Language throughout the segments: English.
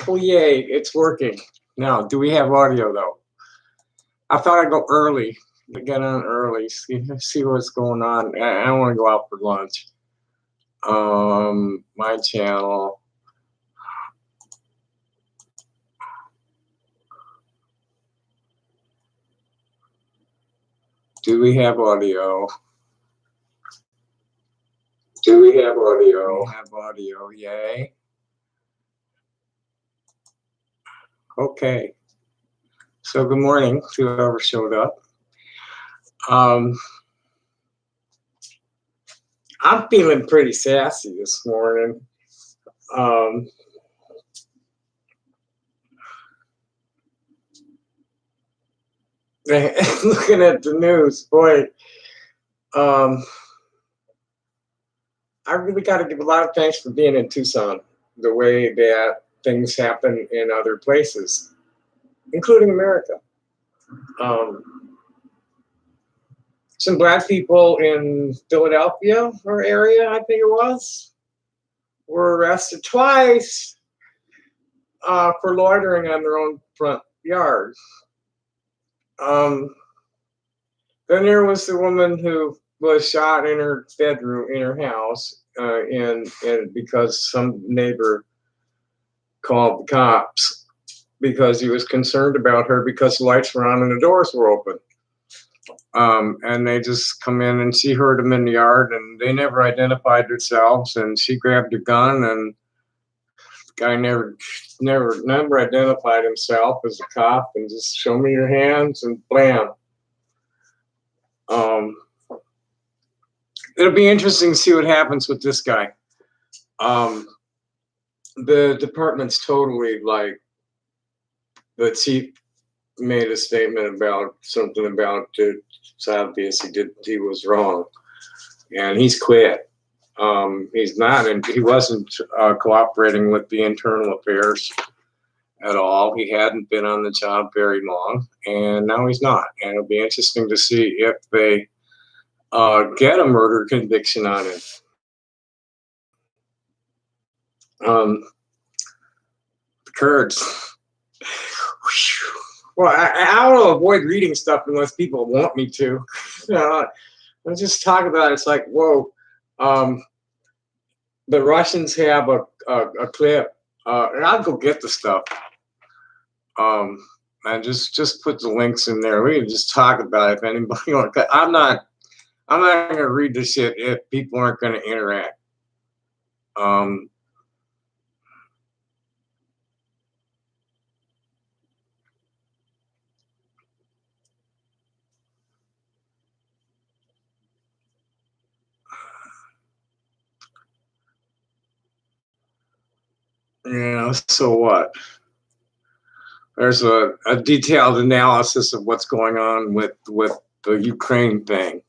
Oh, yay, it's working. Now, do we have audio though? I thought I'd go early, get on early, see what's going on. I don't want to go out for lunch. My channel. Do we have audio? Do we have audio? We have audio, yay. Okay. So good morning to whoever showed up. I'm feeling pretty sassy this morning. Looking at the news, boy, I really got to give a lot of thanks for being in Tucson, the way that things happen in other places, including America. Some black people in Philadelphia or area, I think it was, were arrested twice for loitering on their own front yard. Then there was the woman who was shot in her bedroom in her house, and because some neighbor called the cops because he was concerned about her because the lights were on and the doors were open. And they just come in and she heard them in the yard, and they never identified themselves. And she grabbed a gun, and the guy never identified himself as a cop, and just show me your hands, and blam. It'll be interesting to see what happens with this guy. The department's totally like, the chief made a statement about something about it's obvious he was wrong, and he's quit. He's not, and he wasn't cooperating with the internal affairs at all. He hadn't been on the job very long, and now he's not. And it'll be interesting to see if they get a murder conviction on him. The Kurds. Well, I don't avoid reading stuff unless people want me to. Let's just talk about it. It's like, whoa. The Russians have a clip, and I'll go get the stuff. And just put the links in there. We can just talk about it if anybody wants. I'm not going to read this shit if people aren't going to interact. Yeah, so what? There's a detailed analysis of what's going on with the Ukraine thing.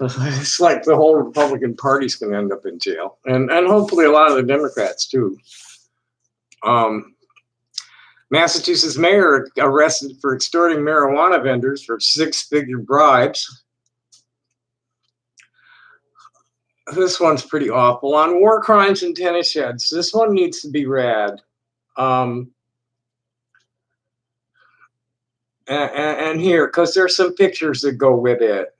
It's like the whole Republican Party's going to end up in jail, and hopefully a lot of the Democrats too. Massachusetts mayor arrested for extorting marijuana vendors for 6-figure bribes. This one's pretty awful. On war crimes in tennis sheds. This one needs to be read. And here, because there's some pictures that go with it.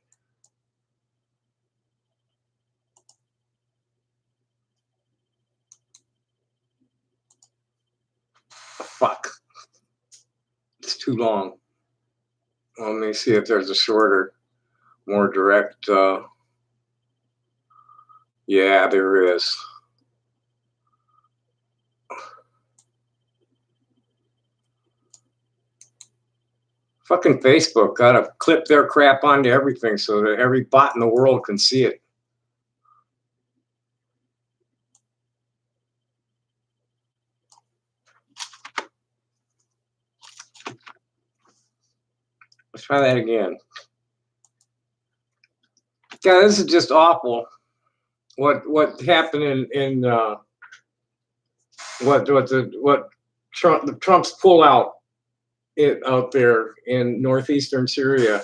Fuck. It's too long. Let me see if there's a shorter, more direct. Yeah, there is. Fucking Facebook got to clip their crap onto everything so that every bot in the world can see it. Let's try that again. Yeah, this is just awful. What happened in what Trump's pullout out there in northeastern Syria.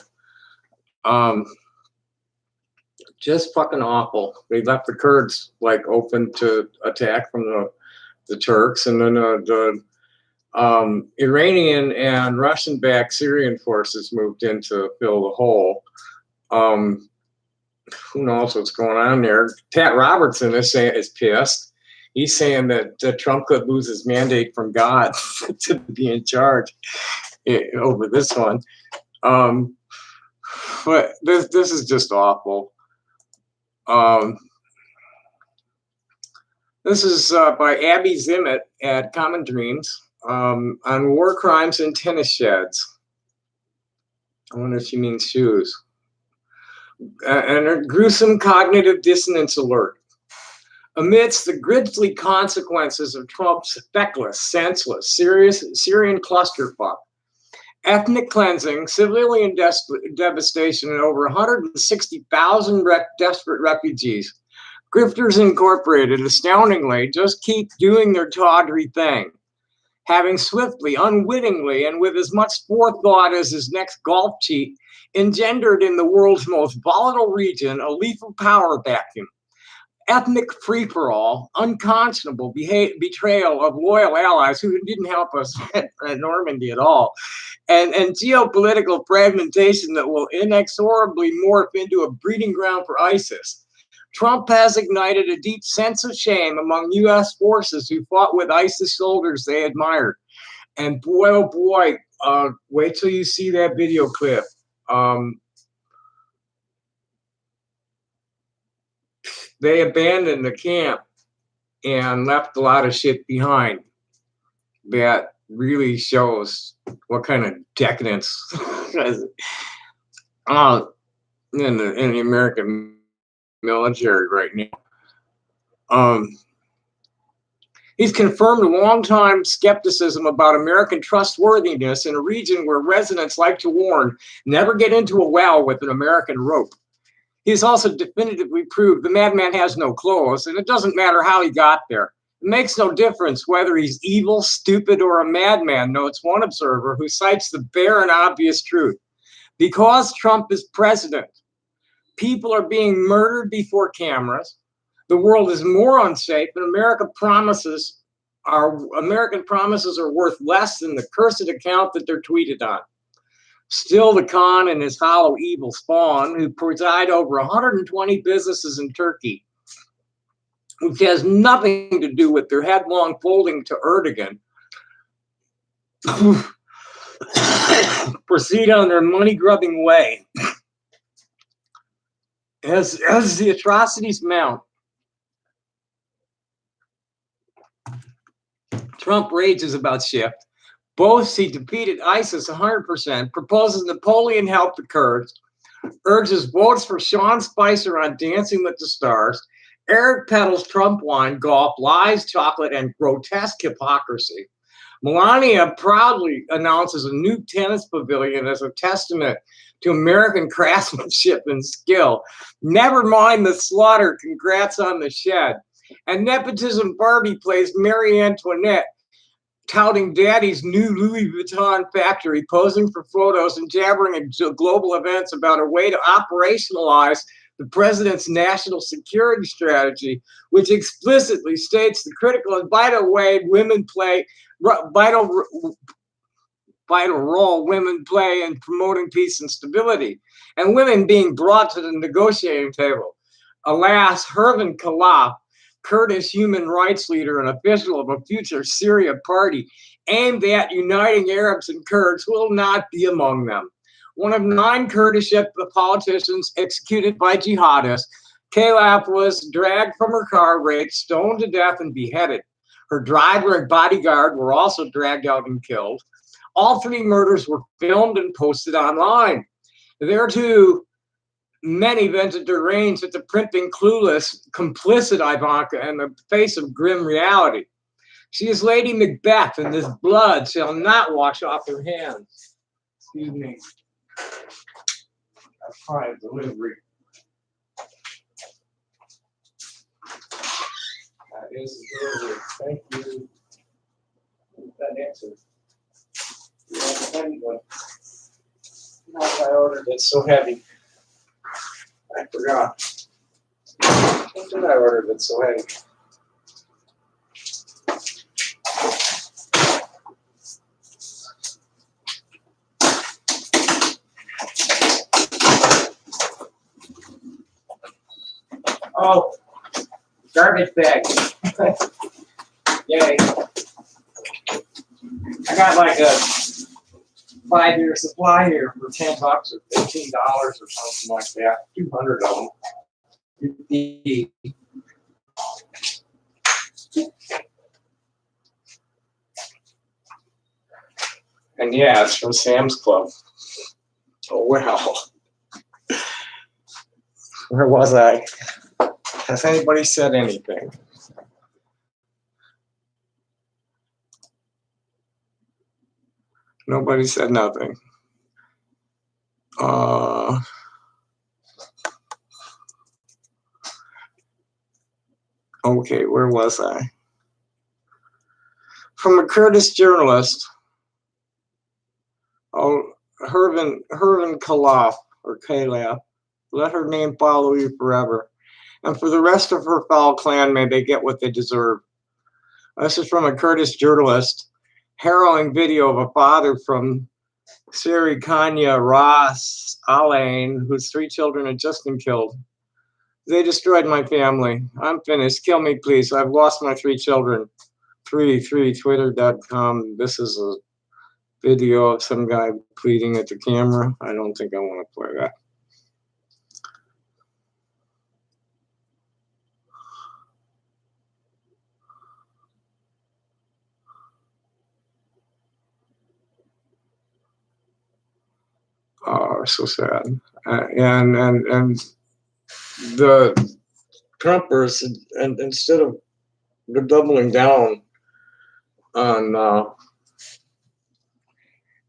Just fucking awful. They left the Kurds like open to attack from the Turks, and then the Iranian and Russian-backed Syrian forces moved in to fill the hole. Who knows what's going on there? Pat Robertson is pissed. He's saying that Trump could lose his mandate from God to be in charge over this one. But this is just awful. This is by Abby Zimmett at Common Dreams on war crimes in tennis sheds. I wonder if she means shoes. And a gruesome cognitive dissonance alert. Amidst the grisly consequences of Trump's feckless, senseless, Syrian clusterfuck, ethnic cleansing, civilian devastation, and over 160,000 desperate refugees, Grifters Incorporated, astoundingly, just keep doing their tawdry thing, having swiftly, unwittingly, and with as much forethought as his next golf cheat, engendered in the world's most volatile region a lethal power vacuum. Ethnic free-for-all, unconscionable betrayal of loyal allies who didn't help us at Normandy at all, and geopolitical fragmentation that will inexorably morph into a breeding ground for ISIS. Trump has ignited a deep sense of shame among U.S. forces who fought with ISIS soldiers they admired. And boy, oh boy, wait till you see that video clip. They abandoned the camp and left a lot of shit behind that really shows what kind of decadence in the American military right now. He's confirmed long-time skepticism about American trustworthiness in a region where residents like to warn, never get into a well with an American rope. He's also definitively proved the madman has no clothes, and it doesn't matter how he got there. It makes no difference whether he's evil, stupid, or a madman, notes one observer who cites the bare and obvious truth. Because Trump is president, people are being murdered before cameras. The world is more unsafe, and American promises are worth less than the cursed account that they're tweeted on. Still, the Khan and his hollow evil spawn, who preside over 120 businesses in Turkey, which has nothing to do with their headlong folding to Erdogan, proceed on their money-grubbing way. As the atrocities mount, Trump rages about shift, boasts he defeated ISIS 100%, proposes Napoleon help the Kurds, urges votes for Sean Spicer on Dancing with the Stars, Eric peddles Trump wine, golf, lies, chocolate, and grotesque hypocrisy. Melania proudly announces a new tennis pavilion as a testament to American craftsmanship and skill. Never mind the slaughter, congrats on the shed. And Nepotism Barbie plays Marie Antoinette, touting daddy's new Louis Vuitton factory, posing for photos and jabbering at global events about a way to operationalize the president's national security strategy, which explicitly states the critical and vital way women play, vital role women play in promoting peace and stability, and women being brought to the negotiating table. Alas, Herman Khalaf, Kurdish human rights leader and official of a future Syria party aimed at uniting Arabs and Kurds, will not be among them. One of 9 Kurdish politicians executed by jihadists, Khalaf was dragged from her car, raped, stoned to death, and beheaded. Her driver and bodyguard were also dragged out and killed. All 3 murders were filmed and posted online. There too, many vented their reins at the primping, clueless, complicit Ivanka in the face of grim reality. She is Lady Macbeth, and this blood shall not wash off her hands. Excuse me. That's fine, delivery. That is the delivery. Thank you. That answer. You want a heavy one? No, I ordered it so heavy. I forgot. What did I order that's so heavy? Oh, garbage bag. Yay. I got like a 5-year supply here for $10 or $15 or something like that. 200 of them. And yeah, it's from Sam's Club. Oh, well. Where was I? Has anybody said anything? Nobody said nothing. Okay, where was I? From a Kurdish journalist, Hervin Khalaf, or Khalaf, let her name follow you forever. And for the rest of her foul clan, may they get what they deserve. This is from a Kurdish journalist, harrowing video of a father from Siri Kanya Ras Alain, whose 3 children had just been killed. They destroyed my family. I'm finished. Kill me, please. I've lost my 3 children. 3 Twitter.com. This is a video of some guy pleading at the camera. I don't think I want to play that. Oh, so sad. And the Trumpers, and instead of doubling down on,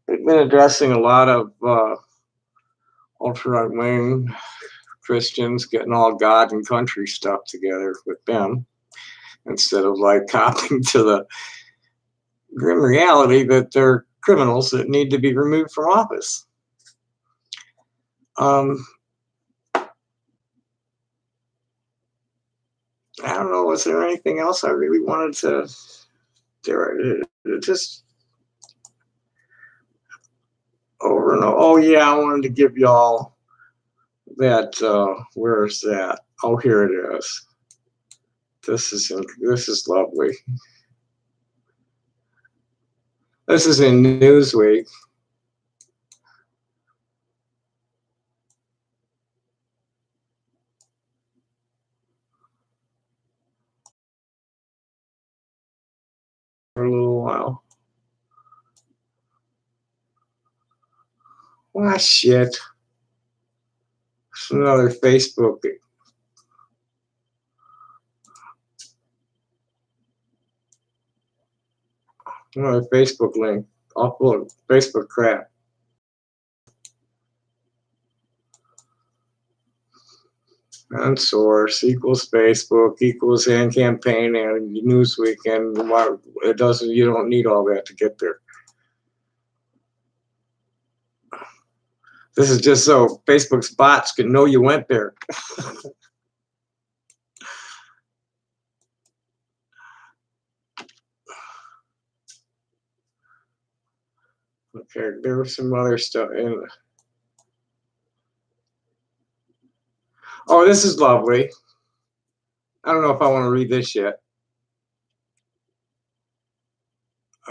they've been addressing a lot of ultra right wing Christians, getting all God and country stuff together with them, instead of like copping to the grim reality that they're criminals that need to be removed from office. I don't know, was there anything else I really wanted to do? Just over and over. Oh yeah, I wanted to give y'all that, where is that? Oh, here it is. This is lovely. This is in Newsweek. For a little while. Ah, shit. It's another Facebook. Another Facebook link. Awful Facebook crap. And source equals Facebook equals and campaign and Newsweek, and it doesn't. You don't need all that to get there. This is just so Facebook's bots can know you went there. Okay, there was some other stuff in. Oh, this is lovely. I don't know if I want to read this yet.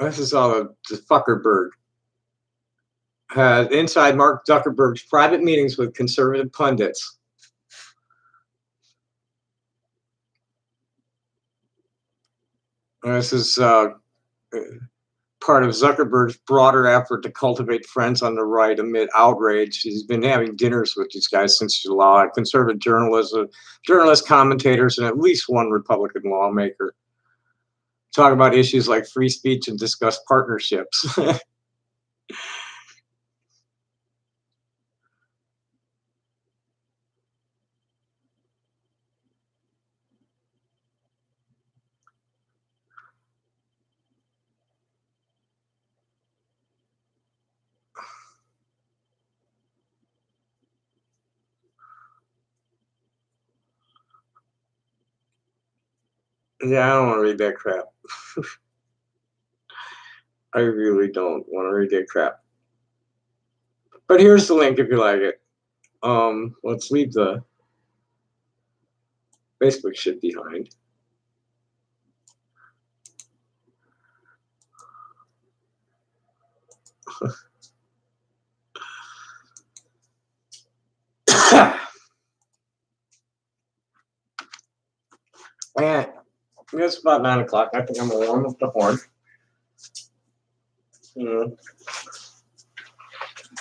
This is all the Zuckerberg. Inside Mark Zuckerberg's private meetings with conservative pundits. This is part of Zuckerberg's broader effort to cultivate friends on the right amid outrage. He's been having dinners with these guys since July. Conservative journalists, commentators, and at least one Republican lawmaker talk about issues like free speech and discuss partnerships. Yeah, I don't want to read that crap. I really don't want to read that crap. But here's the link if you like it. Let's leave the Facebook shit behind. And it's about 9 o'clock. I think I'm gonna warm up the horn. Mm.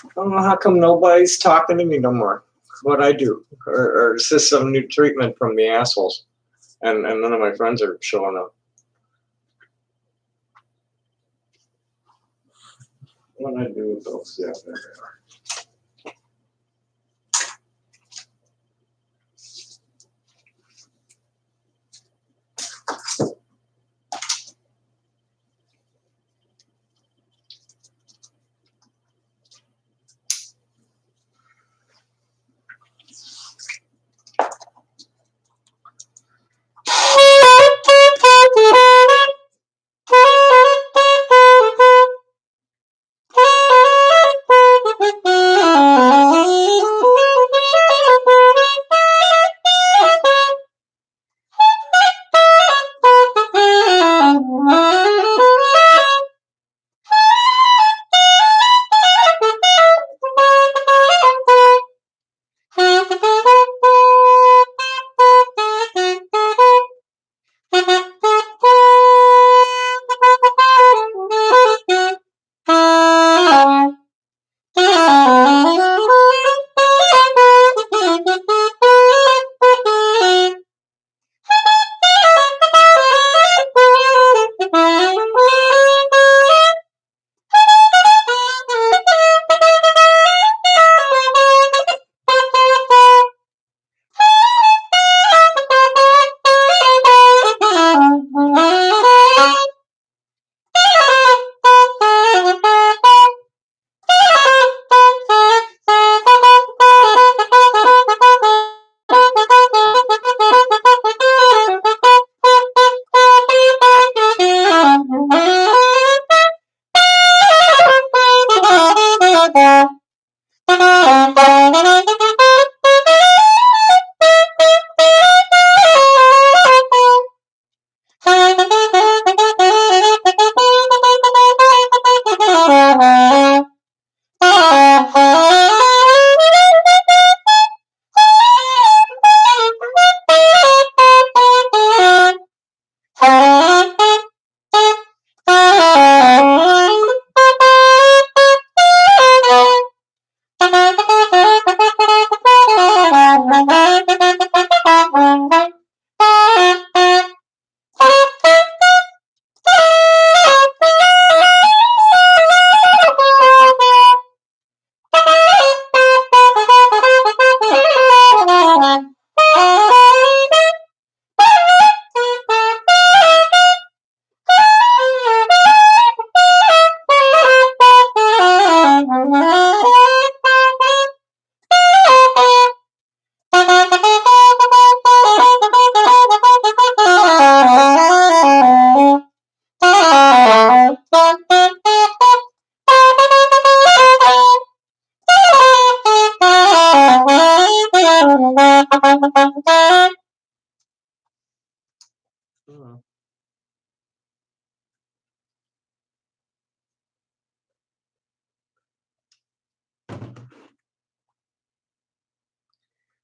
I don't know how come nobody's talking to me no more. What I do, or is this some new treatment from the assholes? And none of my friends are showing up. What do I do with those? Yeah, there they are.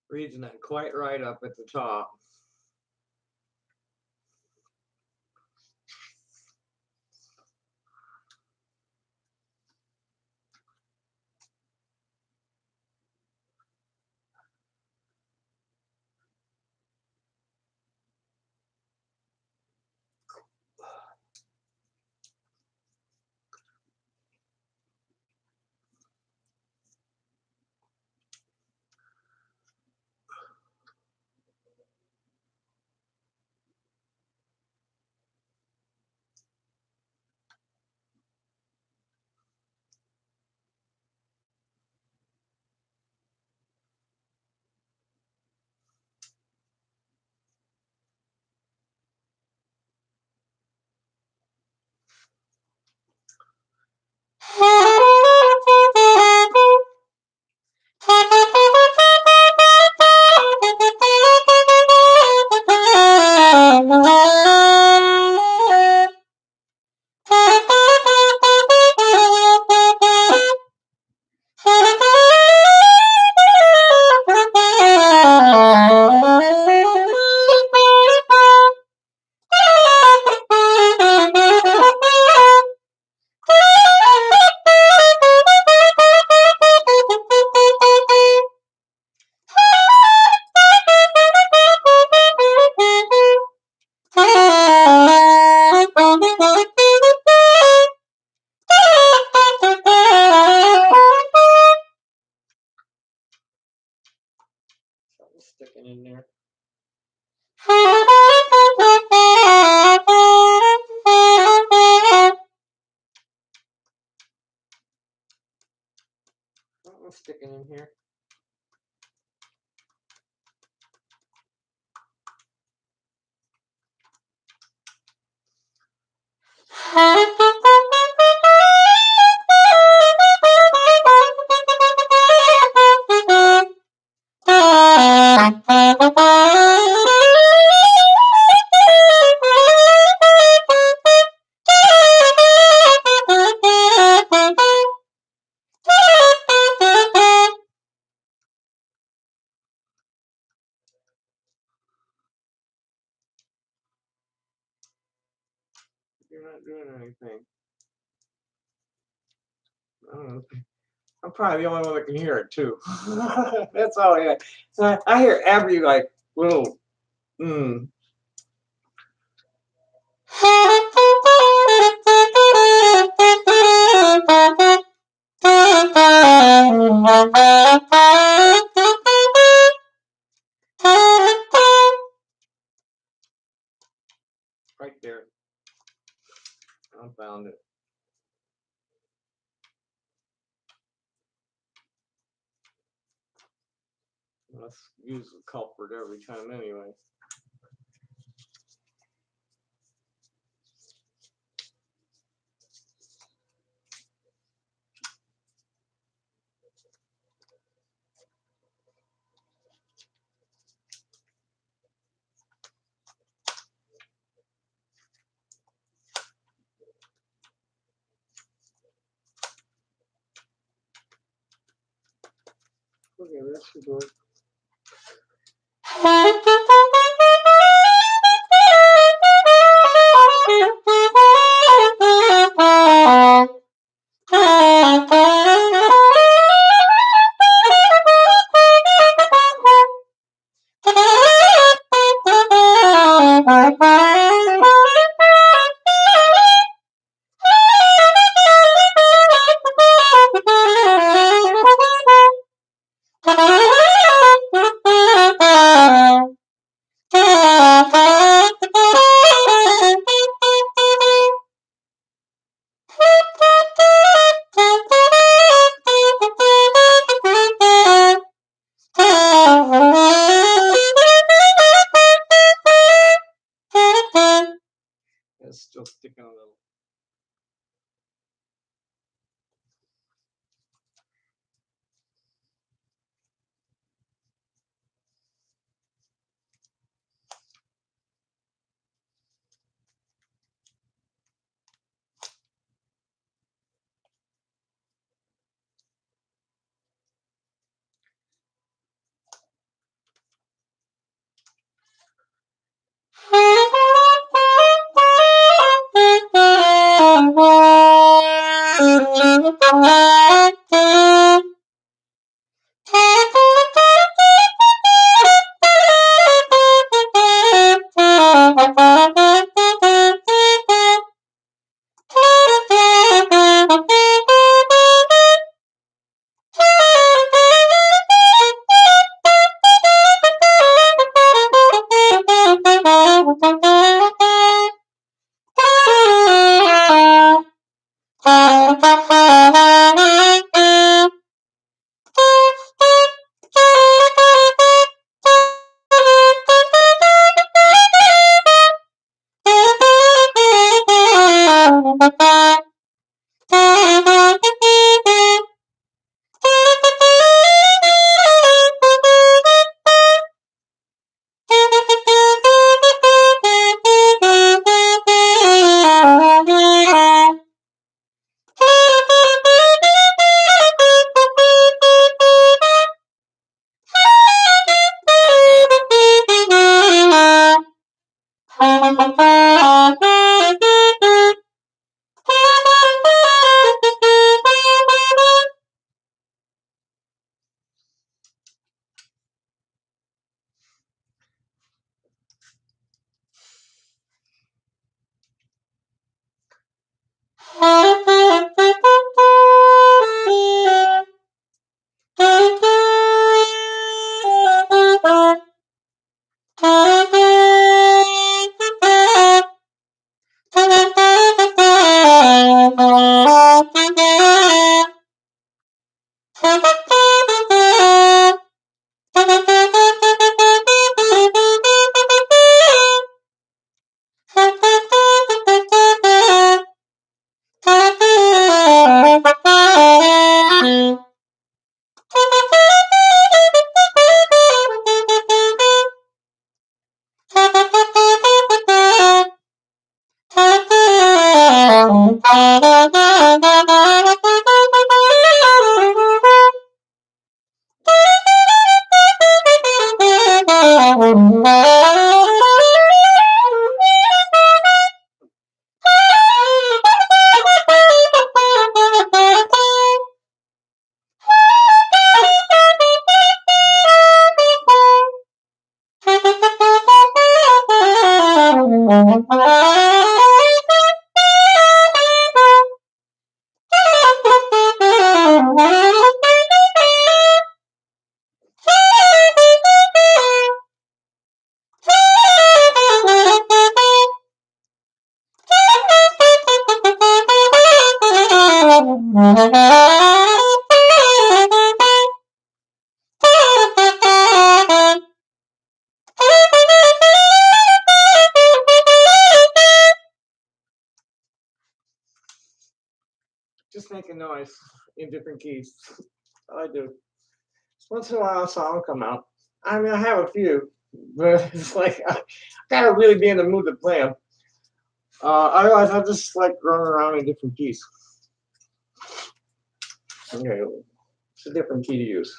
Read's not quite right up at the top. in here. You're not doing anything. I'm probably the only one that can hear it too. That's all I had. I hear every like little right there. I found it. Let's use the culprit every time anyway. Okay, this should work. It's still sticking a little. Just make a noise in different keys. I do. Once in a while, a song will come out. I mean, I have a few, but it's like I gotta really be in the mood to play them. Otherwise, I just like running around in different keys. Okay, it's a different key to use.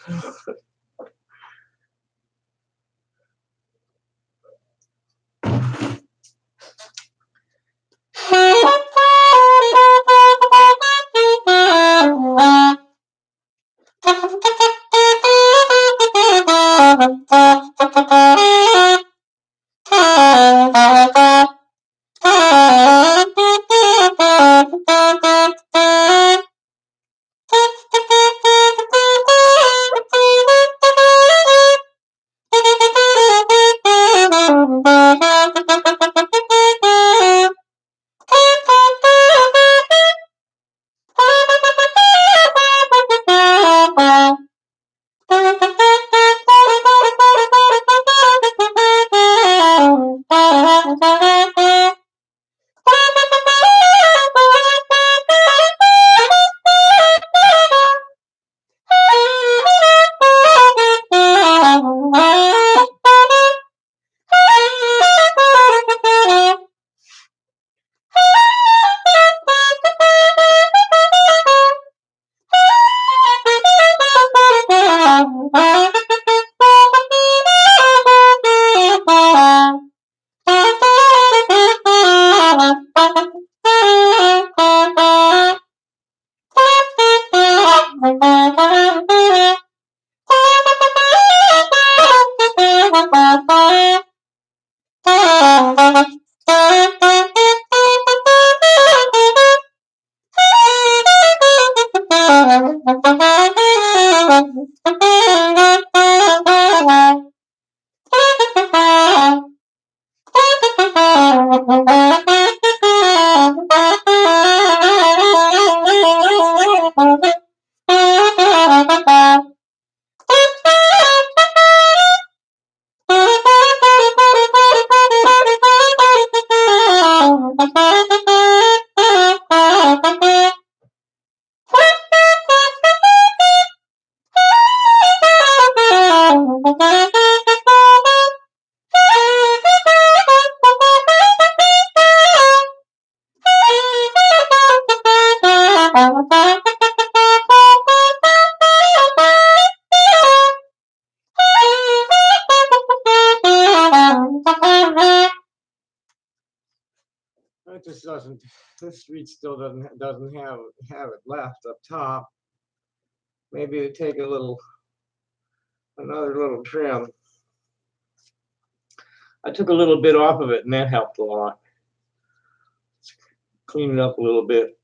It just doesn't. This street still doesn't have it left up top. Maybe to take another little trim. I took a little bit off of it, and that helped a lot. Clean it up a little bit.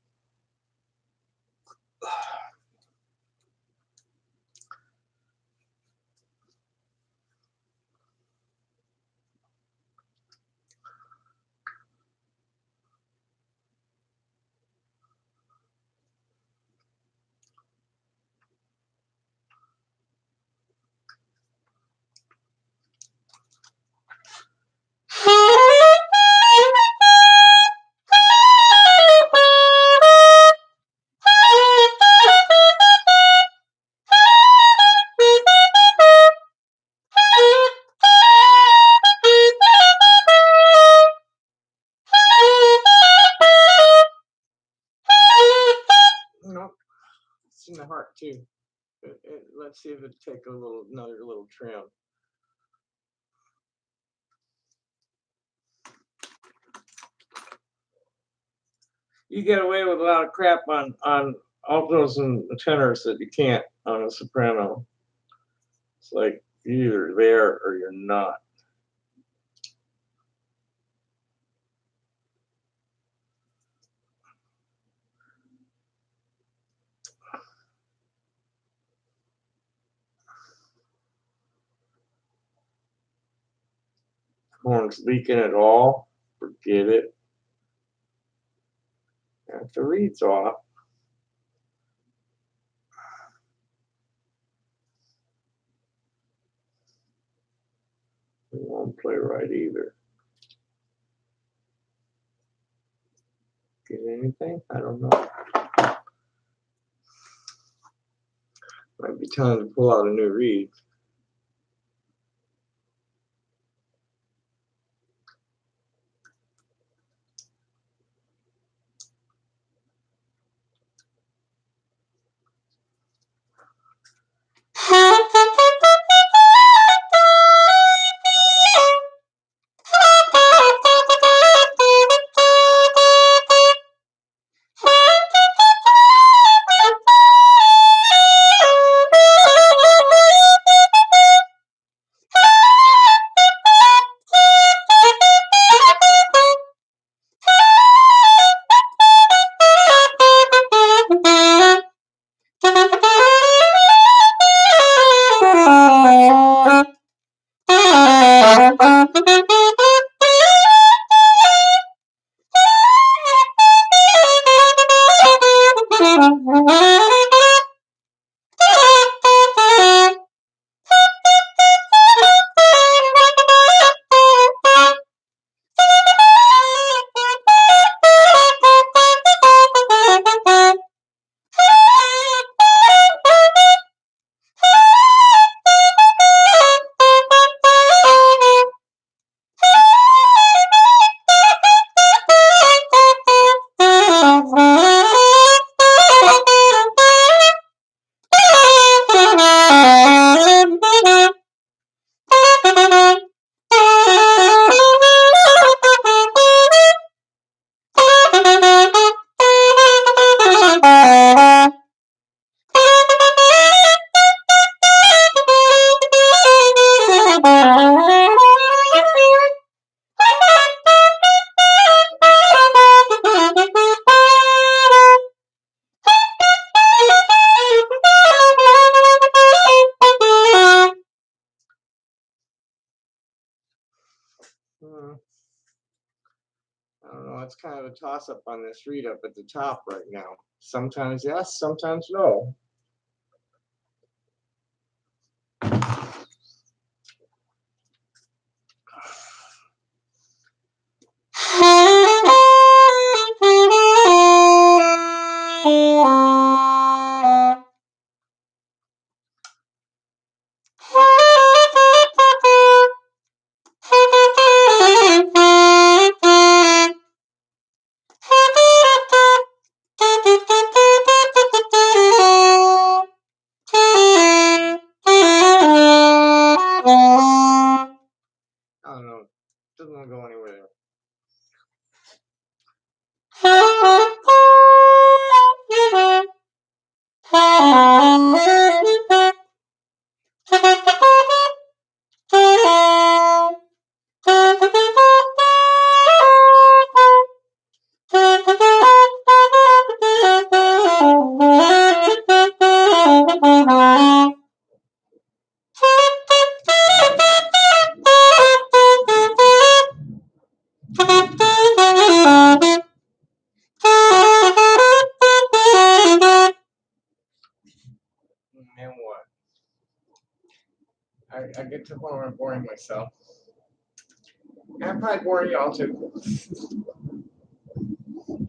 part too. Let's see if it take another little trim. You get away with a lot of crap on altos and tenors that you can't on a soprano. It's like you're either there or you're not. Horn's leaking at all, forget it. If the reed's off, it won't play right either. Get anything? I don't know. Might be time to pull out a new reed. I don't know, it's kind of a toss-up on this reed up at the top right now. Sometimes yes, sometimes no. I don't know. Doesn't want to go anywhere. And what? I get to the point where I'm boring myself. And I'm probably boring y'all too.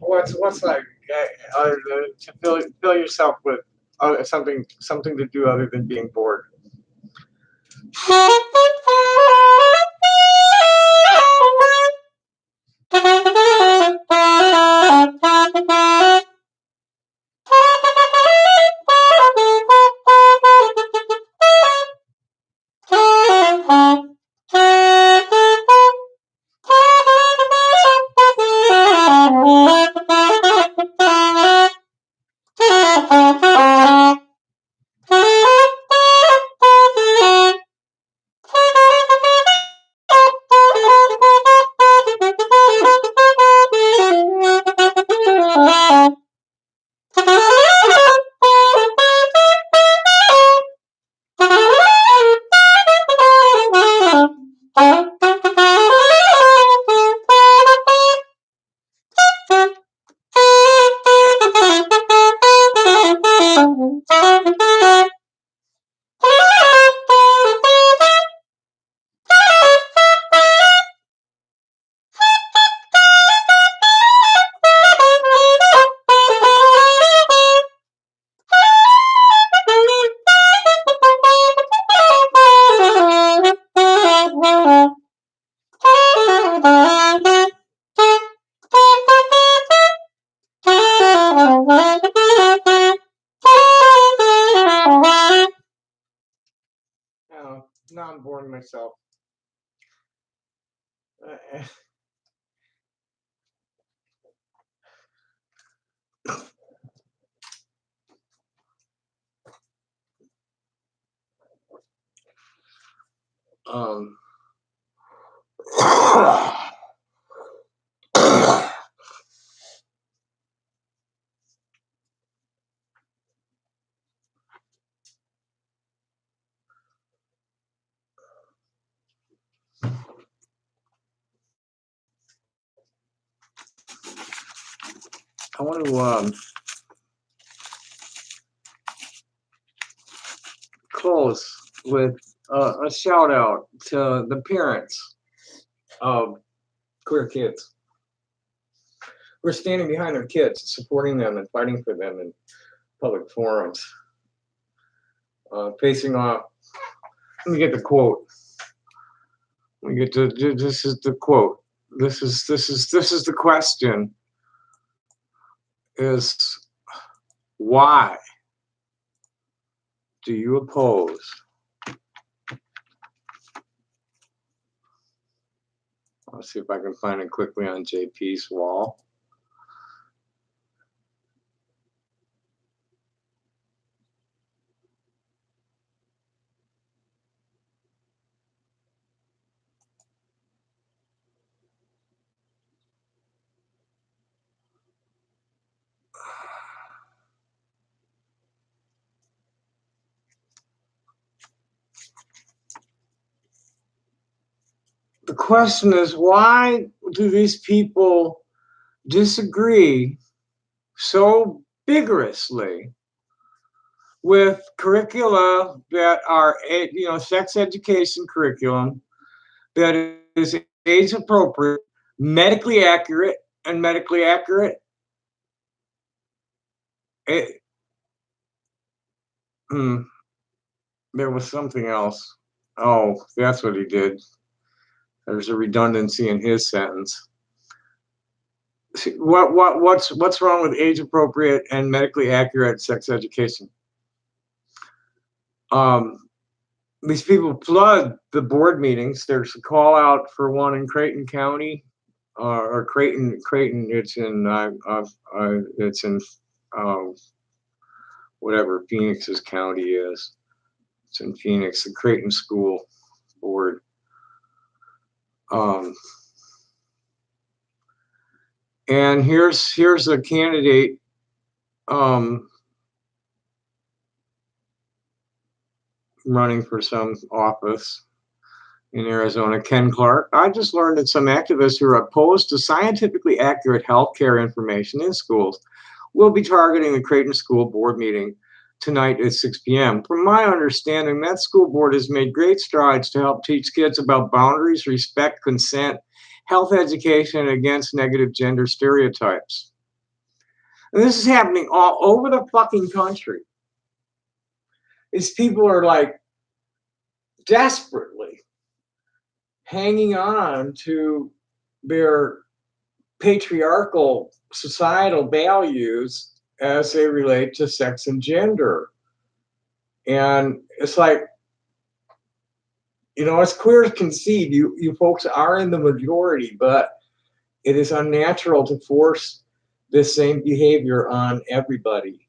What's like other than to fill yourself with something to do other than being bored? myself. Um, I want to close with a shout out to the parents of queer kids. We're standing behind their kids, supporting them and fighting for them in public forums. Facing off. Let me get the quote. Let me get to this is the quote. This is the question. Is why do you oppose Let's see if I can find it quickly on JP's wall. The question is, why do these people disagree so vigorously with curricula that are, sex education curriculum that is age appropriate, medically accurate, and medically accurate? There was something else. Oh, that's what he did. There's a redundancy in his sentence. What's wrong with age appropriate and medically accurate sex education? These people flood the board meetings. There's a call out for one in Creighton County, or Creighton. It's in whatever Phoenix's county is. It's in Phoenix, the Creighton School Board. And here's a candidate running for some office in Arizona, Ken Clark. I just learned that some activists who are opposed to scientifically accurate healthcare information in schools will be targeting the Creighton School Board meeting tonight at 6 p.m. From my understanding, that school board has made great strides to help teach kids about boundaries, respect, consent, health education, against negative gender stereotypes. And this is happening all over the fucking country. These people are like desperately hanging on to their patriarchal societal values as they relate to sex and gender. And it's like, as queer as concede, you folks are in the majority, but it is unnatural to force this same behavior on everybody.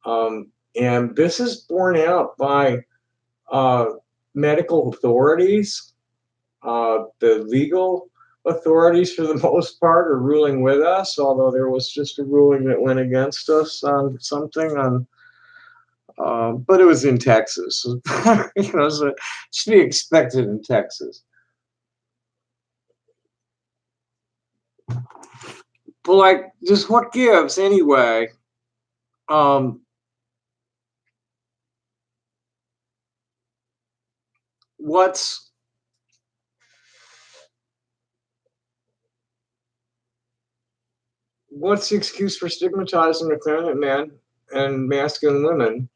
And this is borne out by medical authorities. The legal authorities, for the most part, are ruling with us, although there was just a ruling that went against us on something but it was in Texas. So it should be expected in Texas. But just what gives anyway? What's the excuse for stigmatizing effeminate men and masculine women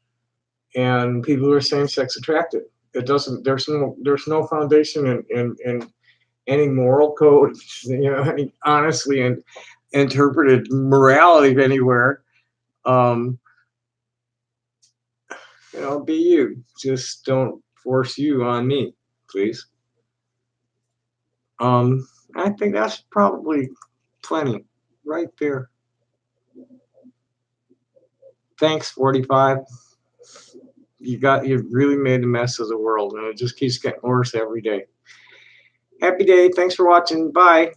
and people who are same-sex attracted? It doesn't. There's no foundation in any moral code, any honestly and interpreted morality anywhere. Be you. Just don't force you on me. please. I think that's probably plenty right there. Thanks, 45. You really made a mess of the world, and it just keeps getting worse every day. Happy day. Thanks for watching. Bye.